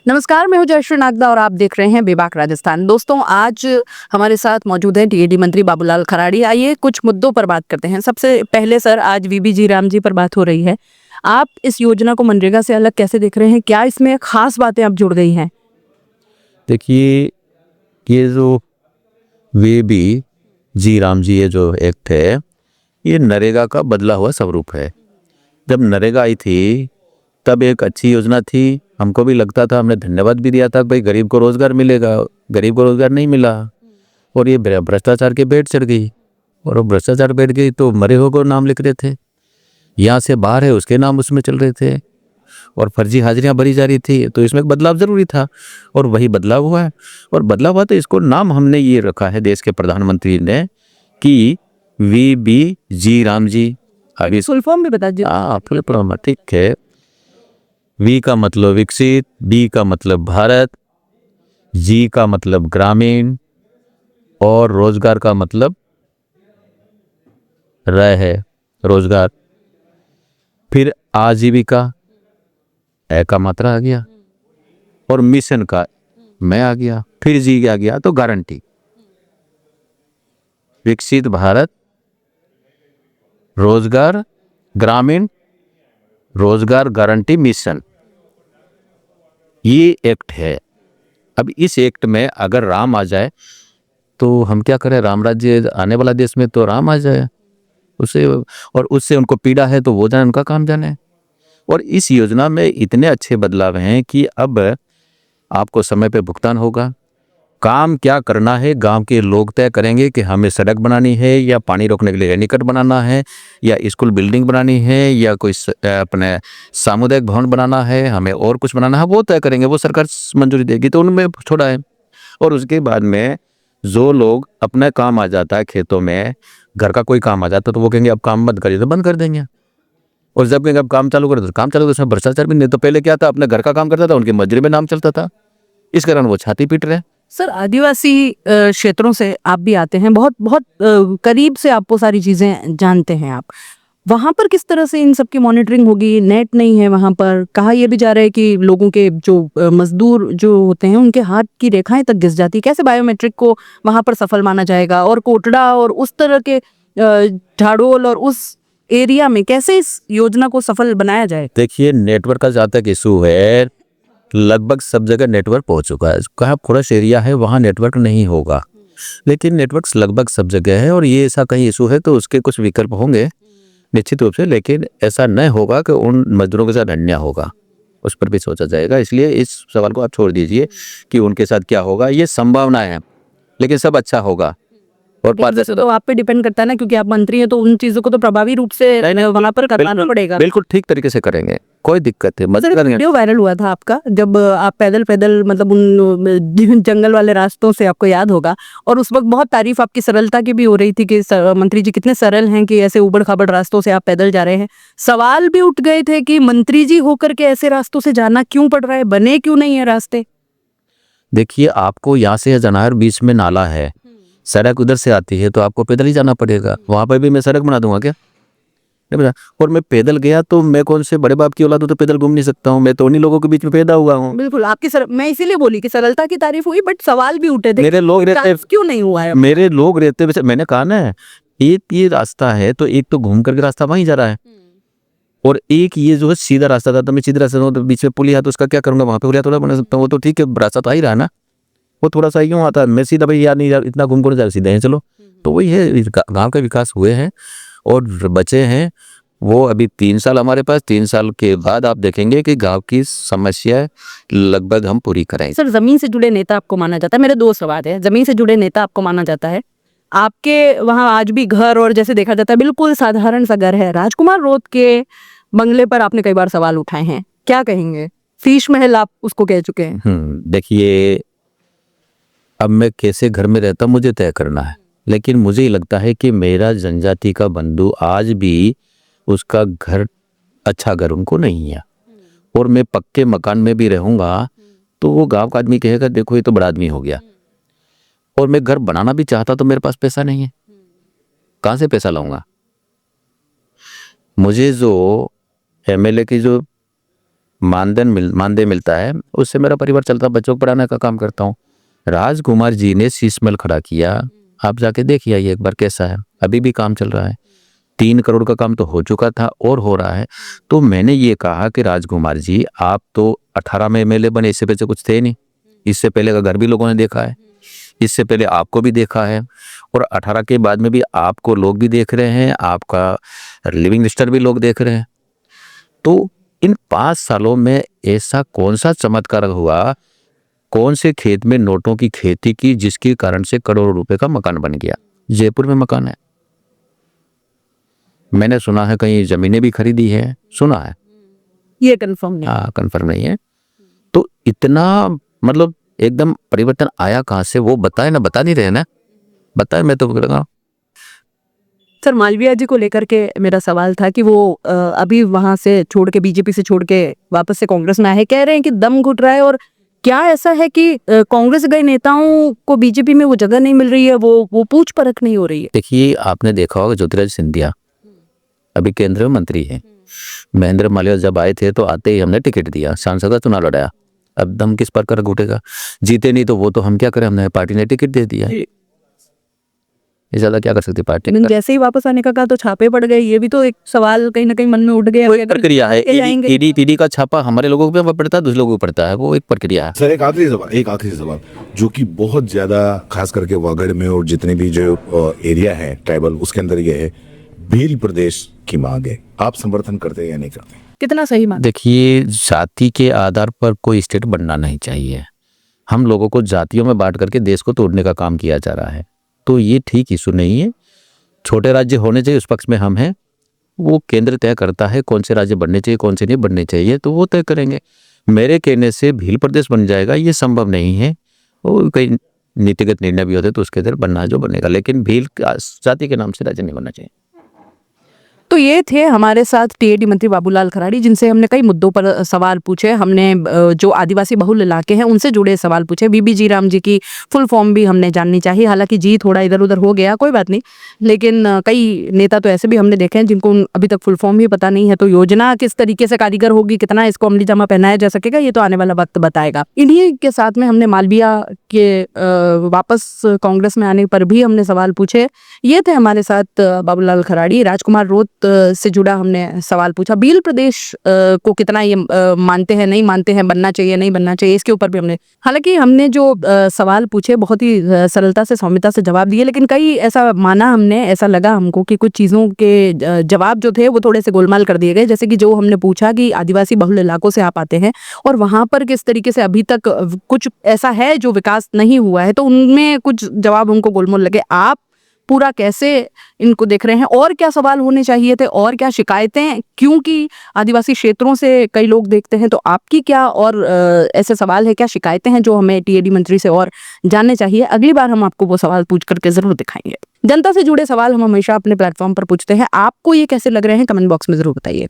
नमस्कार, मैं हूं जयश्री नागदा और आप देख रहे हैं बेबाक राजस्थान। दोस्तों, आज हमारे साथ मौजूद हैं टीएडी मंत्री बाबूलाल खराड़ी। आइए कुछ मुद्दों पर बात करते हैं। सबसे पहले सर, आज वीबी जी राम जी पर बात हो रही है। आप इस योजना को मनरेगा से अलग कैसे देख रहे हैं? क्या इसमें खास बातें अब जुड़ गई हैं? देखिए, ये जो वे भी जी राम जी ये जो एक्ट है, ये नरेगा का बदला हुआ स्वरूप है। जब नरेगा आई थी तब एक अच्छी योजना थी, हमको भी लगता था, हमने धन्यवाद भी दिया था कि भाई गरीब को रोजगार मिलेगा। गरीब को रोजगार नहीं मिला और ये भ्रष्टाचार के पेट चढ़ गई, और वो भ्रष्टाचार पेट गई तो मरे हुए को नाम लिख रहे थे, यहाँ से बाहर है उसके नाम उसमें चल रहे थे, और फर्जी हाजिरियां भरी जा रही थी। तो इसमें एक बदलाव जरूरी था और वही बदलाव हुआ है। और बदलाव हुआ तो इसको नाम हमने ये रखा है देश के प्रधानमंत्री ने कि वीबी जी राम जी। अभी फुल फॉर्म भी बता दीजिए। फुल फॉर्म ठीक है। वी का मतलब विकसित, बी का मतलब भारत, जी का मतलब ग्रामीण, और रोजगार का मतलब है रोजगार। फिर आजीविका, ए का मात्रा आ गया, और मिशन का मैं आ गया, फिर जी आ गया, तो गारंटी। विकसित भारत, रोजगार, ग्रामीण, रोजगार गारंटी मिशन, ये एक्ट है। अब इस एक्ट में अगर राम आ जाए तो हम क्या करें? राम राज्य आने वाला देश में तो राम आ जाए उससे, और उससे उनको पीड़ा है तो वो जाने, उनका काम जाने। और इस योजना में इतने अच्छे बदलाव हैं कि अब आपको समय पे भुगतान होगा। काम क्या करना है गांव के लोग तय करेंगे कि हमें सड़क बनानी है, या पानी रोकने के लिए रेनीकट बनाना है, या स्कूल बिल्डिंग बनानी है, या कोई अपने सामुदायिक भवन बनाना है, हमें और कुछ बनाना है, वो तय करेंगे, वो सरकार मंजूरी देगी, तो उनमें छोड़ा है। और उसके बाद में जो लोग अपना काम आ जाता है, खेतों में घर का कोई काम आ जाता है, तो वो कहेंगे अब काम बंद करिए, तो बंद कर देंगे। और जब कहेंगे अब काम चालू करें तो काम चालू, उसमें भ्रष्टाचार भी नहीं। तो पहले क्या था, अपने घर का काम करता था, उनकी मजदूरी में नाम चलता था, इस कारण वो छाती पीट रहे हैं। सर, आदिवासी क्षेत्रों से आप भी आते हैं, बहुत बहुत करीब से आप वो सारी चीजें जानते हैं। आप वहां पर किस तरह से इन सब की मॉनिटरिंग होगी? नेट नहीं है वहां पर। कहा यह भी जा रहा है कि लोगों के जो मजदूर जो होते हैं उनके हाथ की रेखाएं तक घिस जाती है। कैसे बायोमेट्रिक को वहां पर सफल माना जाएगा? और कोटड़ा और उस तरह के झाड़ोल और उस एरिया में कैसे इस योजना को सफल बनाया जाए? देखिए, नेटवर्क का जहाँ तक इशू है, लगभग सब जगह नेटवर्क पहुंच चुका है। कहाँ फॉरेस्ट एरिया है वहाँ नेटवर्क नहीं होगा, लेकिन नेटवर्क लगभग सब जगह है। और ये ऐसा कहीं इशू है तो उसके कुछ विकल्प होंगे निश्चित रूप से, लेकिन ऐसा नहीं होगा कि उन मजदूरों के साथ अन्याय होगा, उस पर भी सोचा जाएगा। इसलिए इस सवाल को आप छोड़ दीजिए कि उनके साथ क्या होगा, ये संभावना है, लेकिन सब अच्छा होगा। और तो आप पे डिपेंड करता है ना, क्योंकि आप मंत्री हैं, तो उन चीजों को तो प्रभावी रूप से वहां पर करना पड़ेगा। बिल्कुल ठीक तरीके से करेंगे, कोई दिक्कत है, मदद करेंगे। वीडियो वायरल हुआ था आपका, जब आप पैदल पैदल मतलब उन जंगल वाले रास्तों से, आपको याद होगा, और उस वक्त बहुत तारीफ आपकी सरलता की भी हो रही थी कि मंत्री जी कितने सरल हैं कि ऐसे उबड़ खाबड़ रास्तों से आप पैदल जा रहे हैं। सवाल भी उठ गए थे कि मंत्री जी होकर के ऐसे रास्तों से जाना क्यों पड़ रहा है, बने क्यों नहीं है रास्ते? देखिए, आपको यहाँ से जाना है, बीच में नाला है, सड़क उधर से आती है, तो आपको पैदल ही जाना पड़ेगा। वहां पर भी मैं सड़क बना दूंगा क्या? नहीं बना। और मैं पैदल गया तो मैं कौन से बड़े बाप की औलाद हूं तो पैदल घूम नहीं सकता हूँ? मैं तो उन्हीं लोगों के बीच में पैदा हुआ हूँ। बिल्कुल, आपकी मैं इसीलिए बोली कि सरलता की तारीफ हुई, बट सवाल भी उठे थे मेरे लोग रहते, क्यों नहीं हुआ है? मेरे लोग रहते वैसे, मैंने कहा ना, एक ये रास्ता है तो एक तो घूम करके रास्ता वहीं जा रहा है, और एक ये जो है सीधा रास्ता था, तो मैं सीधा रास्ता तो बीच में पुलिया, तो उसका क्या करूंगा? वहां पे पुलिया थोड़ा बना सकता हूँ, वो तो ठीक है, रास्ता तो आ ही रहा है ना, वो थोड़ा सा क्यों आता है? मैं सीधा भाई यार नहीं यार, इतना घूम कर जा, सीधे हैं चलो। तो वही है, गांव का विकास हुए हैं और बचे हैं वो अभी 3 साल हमारे पास। 3 साल के बाद आप देखेंगे कि गांव की समस्या लगभग हम पूरी करेंगे। सर, जमीन से जुड़े नेता आपको माना जाता है। मेरे 2 सवाल है। जमीन से जुड़े नेता आपको माना जाता है, आपके वहां आज भी घर, और जैसे देखा जाता है बिल्कुल साधारण सा घर है, राजकुमार रोड के बंगले पर आपने कई बार सवाल उठाए हैं, क्या कहेंगे? शीश महल आप उसको कह चुके हैं। देखिए, अब मैं कैसे घर में रहता मुझे तय करना है, लेकिन मुझे ही लगता है कि मेरा जनजाति का बंधु आज भी उसका घर, अच्छा घर उनको नहीं है, और मैं पक्के मकान में भी रहूंगा तो वो गांव का आदमी कहेगा देखो ये तो बड़ा आदमी हो गया। और मैं घर बनाना भी चाहता तो मेरे पास पैसा नहीं है, कहां से पैसा लाऊंगा? मुझे जो एमएलए की जो मानदेय मिलता है, उससे मेरा परिवार चलता, बच्चों को पढ़ाने का काम करता हूँ। राजकुमार जी ने शीशमहल खड़ा किया, आप जाके देखिए आइए एक बार कैसा है, अभी भी काम चल रहा है। 3 करोड़ का काम तो हो चुका था और हो रहा है। तो मैंने ये कहा कि राजकुमार जी, आप तो 18 में एमएलए बने, इससे पहले कुछ थे नहीं। इससे पहले का घर भी लोगों ने देखा है, इससे पहले आपको भी देखा है, और 18 के बाद में भी आपको लोग भी देख रहे हैं, आपका लिविंग स्टाइल भी लोग देख रहे हैं। तो इन 5 सालों में ऐसा कौन सा चमत्कार हुआ, कौन से खेत में नोटों की खेती की जिसके कारण से करोड़ों रुपए का मकान बन गया? जयपुर में मकान है, मैंने सुना है कहीं जमीनें भी खरीदी है, सुना है, ये कंफर्म नहीं। हाँ कंफर्म नहीं है। तो इतना मतलब एकदम परिवर्तन आया कहाँ से, वो बताए ना, बता नहीं रहे ना, बताए मैं तो लगा। सर, मालवीय जी को लेकर के मेरा सवाल था कि वो अभी वहां से छोड़ के, बीजेपी से छोड़ के वापस से कांग्रेस में आए हैं, कह रहे हैं कि दम घुट रहा है। और क्या ऐसा है कि कांग्रेस गए नेताओं को बीजेपी में वो जगह नहीं मिल रही है, वो पूछ परख नहीं हो रही है? देखिए, आपने देखा होगा ज्योतिरादित्य सिंधिया अभी केंद्रीय मंत्री है, महेंद्र मालवीय जब आए थे तो आते ही हमने टिकट दिया, सांसद का चुनाव लड़ाया। अब दम किस पर घुटेगा, जीते नहीं तो वो तो हम क्या करें, हमने पार्टी ने टिकट दे दिया, ये ज्यादा क्या कर सकती पार्टी। लेकिन जैसे ही वापस आने का कहा तो छापे पड़ गए, ये भी तो एक सवाल कहीं ना कहीं मन में उठ गया। वो एक प्रक्रिया है, ईडी का छापा हमारे लोगों पे पड़ता है, दूसरे लोगों को पड़ता है, वो एक प्रक्रिया है। सर एक आखिरी सवाल जो कि बहुत ज्यादा खास करके वागड़ में और जितने भी जो एरिया है ट्राइबल, उसके अंदर ये है, भील प्रदेश की मांग है, आप समर्थन करते हैं या नहीं करते? कितना सही मांग? देखिए, जाति के आधार पर कोई स्टेट बनना नहीं चाहिए। हम लोगों को जातियों में बांट करके देश को तोड़ने का काम किया जा रहा है, तो ये ठीक इशू नहीं है। छोटे राज्य होने चाहिए, उस पक्ष में हम हैं। वो केंद्र तय करता है कौन से राज्य बनने चाहिए, कौन से नहीं बनने चाहिए, तो वो तय करेंगे। मेरे कहने से भील प्रदेश बन जाएगा ये संभव नहीं है। वो कई नीतिगत निर्णय भी होते तो उसके अंदर बनना जो बनेगा, लेकिन भील जाति के नाम से राज्य नहीं बनना चाहिए। तो ये थे हमारे साथ टीएडी मंत्री बाबूलाल खराड़ी, जिनसे हमने कई मुद्दों पर सवाल पूछे। हमने जो आदिवासी बहुल इलाके हैं उनसे जुड़े सवाल पूछे। बीबी जी राम जी की फुल फॉर्म भी हमने जाननी चाहिए, हालांकि जी थोड़ा इधर उधर हो गया, कोई बात नहीं, लेकिन कई नेता तो ऐसे भी हमने देखे हैं जिनको अभी तक फुल फॉर्म भी पता नहीं है। तो योजना किस तरीके से कारीगर होगी, कितना इसको अमली जामा पहनाया जा सकेगा, ये तो आने वाला वक्त बताएगा। इन्हीं के साथ में हमने मालवीय के वापस कांग्रेस में आने पर भी हमने सवाल पूछे। ये थे हमारे साथ बाबूलाल खराड़ी। राजकुमार रोत से जुड़ा हमने सवाल पूछा। भील प्रदेश को कितना ये मानते हैं, नहीं मानते हैं, बनना चाहिए नहीं बनना चाहिए, इसके ऊपर भी हमने, हालांकि हमने जो सवाल पूछे बहुत ही सरलता से, सौम्यता से जवाब दिए, लेकिन कई ऐसा माना हमने, ऐसा लगा हमको कि कुछ चीज़ों के जवाब जो थे वो थोड़े से गोलमाल कर दिए गए। जैसे कि जो हमने पूछा कि आदिवासी बहुल इलाकों से आप आते हैं और वहाँ पर किस तरीके से अभी तक कुछ ऐसा है जो विकास नहीं हुआ है, तो उनमें कुछ जवाब हमको गोलमोल लगे। आप पूरा कैसे इनको देख रहे हैं, और क्या सवाल होने चाहिए थे, और क्या शिकायतें, क्योंकि आदिवासी क्षेत्रों से कई लोग देखते हैं, तो आपकी क्या और ऐसे सवाल है, क्या शिकायतें हैं जो हमें टीएडी मंत्री से और जानने चाहिए? अगली बार हम आपको वो सवाल पूछ करके जरूर दिखाएंगे। जनता से जुड़े सवाल हम हमेशा अपने प्लेटफॉर्म पर पूछते हैं। आपको ये कैसे लग रहे हैं, कमेंट बॉक्स में जरूर बताइए।